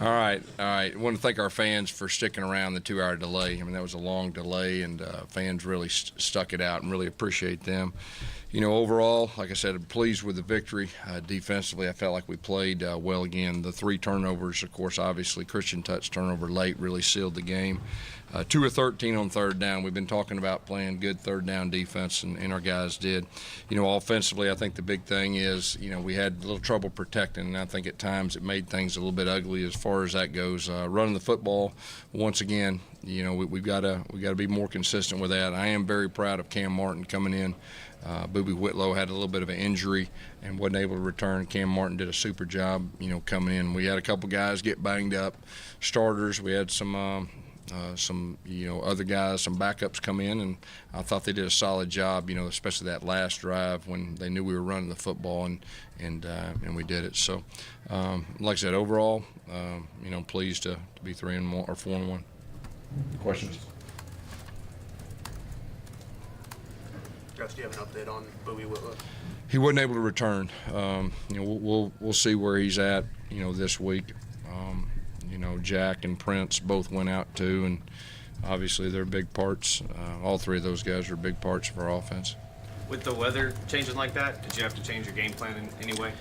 All right. I want to thank our fans for sticking around the 2-hour delay. I mean, that was a long delay, and fans really stuck it out, and really appreciate them. Overall, like I said, I'm pleased with the victory. Defensively, I felt like we played well again. The 3 turnovers, of course, obviously, Christian touch turnover late really sealed the game. 2 of 13 on third down. We've been talking about playing good third down defense, and our guys did. Offensively, I think the big thing is, we had a little trouble protecting, and I think at times it made things a little bit ugly as far as that goes. Running the football, once again, we've got to be more consistent with that. I am very proud of Cam Martin coming in. Booby Whitlow had a little bit of an injury and wasn't able to return. Cam Martin did a super job, coming in. We had a couple guys get banged up, starters. We had some other guys, some backups come in, and I thought they did a solid job, especially that last drive when they knew we were running the football, and we did it. So, like I said, overall, pleased to be 3-1 or 4-1. Questions? Gus, do you have an update on Booby Whitlow? He wasn't able to return. We'll see where he's at, this week. Jack and Prince both went out too, and obviously they're big parts. All 3 of those guys are big parts of our offense. With the weather changing like that, did you have to change your game plan in any way?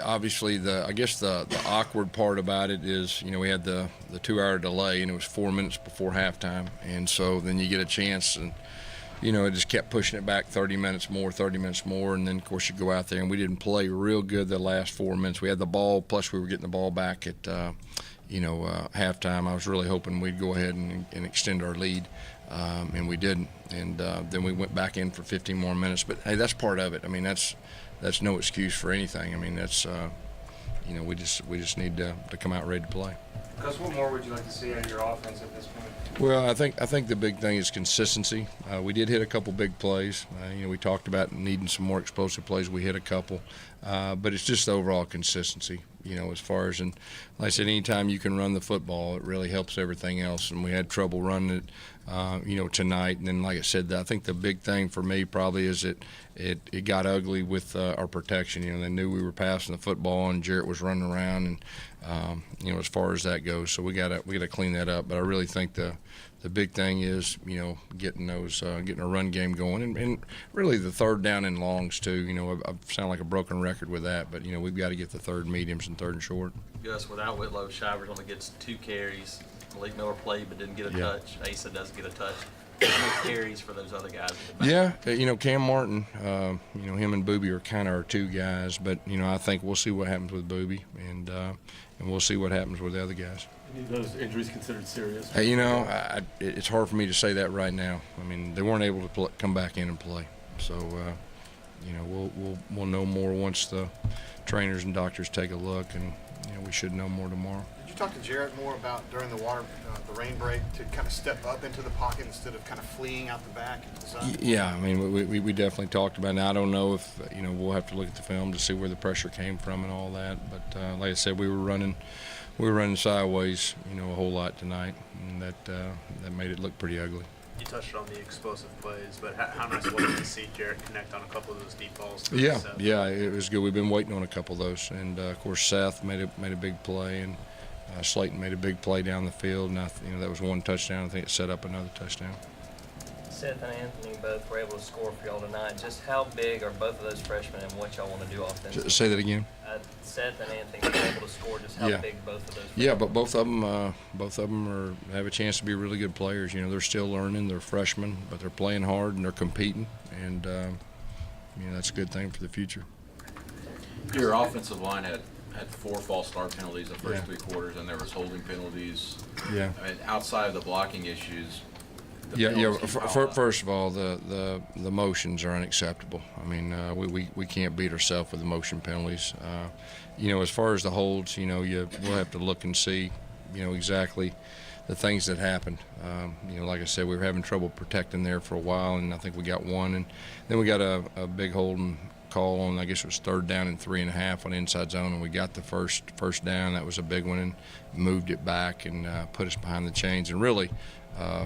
Obviously the awkward part about it is, we had the 2-hour delay, and it was 4 minutes before halftime, and so then you get a chance, and it just kept pushing it back 30 minutes more, and then, of course, you go out there, and we didn't play real good the last 4 minutes. We had the ball, plus we were getting the ball back at, halftime. I was really hoping we'd go ahead and extend our lead, and we didn't. And then we went back in for 15 more minutes. But, hey, that's part of it. I mean, that's no excuse for anything. I mean, that's, we just need to come out ready to play. Gus, what more would you like to see out of your offense at this point? Well, I think the big thing is consistency. We did hit a couple big plays. We talked about needing some more explosive plays. We hit a couple, but it's just the overall consistency. As far as, and like I said, anytime you can run the football, it really helps everything else. And we had trouble running it, tonight. And then, like I said, I think the big thing for me probably is it got ugly with our protection. They knew we were passing the football, and Jarrett was running around, and as far as that goes, so we gotta clean that up. But I really think the big thing is getting a run game going, and really the third down and longs too. I sound like a broken record with that, but we've got to get the third mediums and third and short. Gus, without Whitlow, Shivers only gets 2 carries. Malik Miller played but didn't get a touch. Asa doesn't get a touch. How many carries for those other guys? Yeah, Cam Martin, him and Booby are kind of our 2 guys, but I think we'll see what happens with Booby, and we'll see what happens with the other guys. Any of those injuries considered serious? Hey, it's hard for me to say that right now. I mean, they weren't able to come back in and play, so we'll know more once the trainers and doctors take a look, and we should know more tomorrow. Did you talk to Jarrett more about during the rain break to kind of step up into the pocket instead of kind of fleeing out the back into the side? Yeah, I mean, we definitely talked about it. Now, I don't know if, we'll have to look at the film to see where the pressure came from and all that. But like I said, we were running sideways, a whole lot tonight, and that made it look pretty ugly. You touched on the explosive plays, but how nice was it to see Jarrett connect on a couple of those deep balls? Yeah, it was good. We've been waiting on a couple of those, and of course Seth made a big play, and Slayton made a big play down the field, and that was 1 touchdown. I think it set up another touchdown. Seth and Anthony both were able to score for y'all tonight. Just how big are both of those freshmen and what y'all want to do offensively? Say that again. Seth and Anthony were able to score. Just how big both of those freshmen? Yeah, but both of them have a chance to be really good players. They're still learning. They're freshmen, but they're playing hard and they're competing, and that's a good thing for the future. Your offensive line had 4 false start penalties the first 3 quarters, and there was holding penalties. Yeah. I mean, outside of the blocking issues. First of all, the motions are unacceptable. I mean, we can't beat ourselves with the motion penalties. As far as the holds, we'll have to look and see, exactly the things that happened. Like I said, we were having trouble protecting there for a while, and I think we got one, and then we got a big holding call on, I guess it was 3rd down and 3.5 on inside zone, and we got the first down. That was a big one, and moved it back and put us behind the chains, and really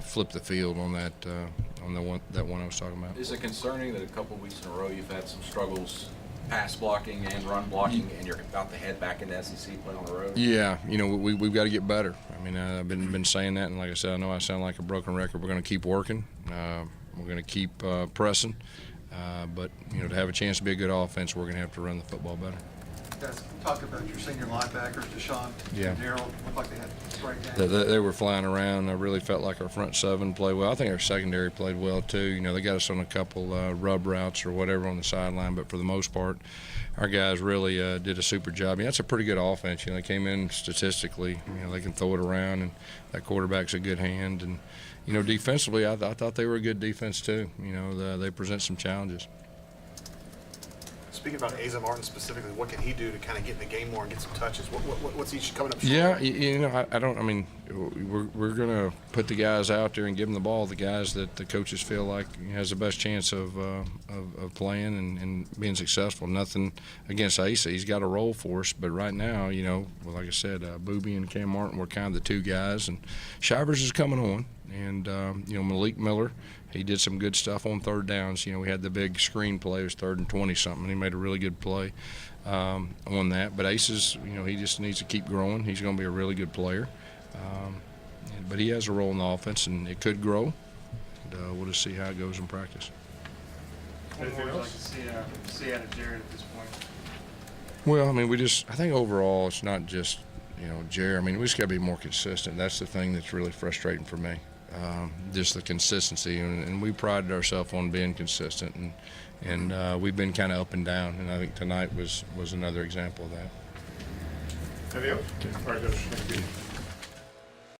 flipped the field on that one I was talking about. Is it concerning that a couple of weeks in a row you've had some struggles pass blocking and run blocking, and you're about to head back into SEC play on the road? Yeah, we've got to get better. I mean, I've been saying that, and like I said, I know I sound like a broken record. We're going to keep working. We're going to keep pressing. But to have a chance to be a good offense, we're going to have to run the football better. Guys, talk about your senior linebackers, Deshaun and Daryl. Looked like they had great games. They were flying around. I really felt like our front seven played well. I think our secondary played well too. They got us on a couple rub routes or whatever on the sideline, but for the most part, our guys really did a super job. That's a pretty good offense. They came in statistically. They can throw it around, and that quarterback's a good hand. And defensively, I thought they were a good defense too. They present some challenges. Speaking about Asa Martin specifically, what can he do to kind of get in the game more and get some touches? What's he coming up short? Yeah, I don't. I mean, we're going to put the guys out there and give them the ball. The guys that the coaches feel like has the best chance of playing and being successful. Nothing against Asa. He's got a role for us, but right now, like I said, Booby and Cam Martin were kind of the two guys, and Shivers is coming on, and Malik Miller. He did some good stuff on third downs. We had the big screen play. It was 3rd and 20-something. He made a really good play on that. But Aces, he just needs to keep growing. He's going to be a really good player. But he has a role in the offense, and it could grow. And, we'll just see how it goes in practice. What would you like to see out of Jared at this point? Well, I mean, I think overall it's not just, Jared. I mean, we just got to be more consistent. That's the thing that's really frustrating for me. Just the consistency, and we prided ourselves on being consistent, and we've been kind of up and down, and I think tonight was another example of that. Anything else? All right, Coach. Thank you.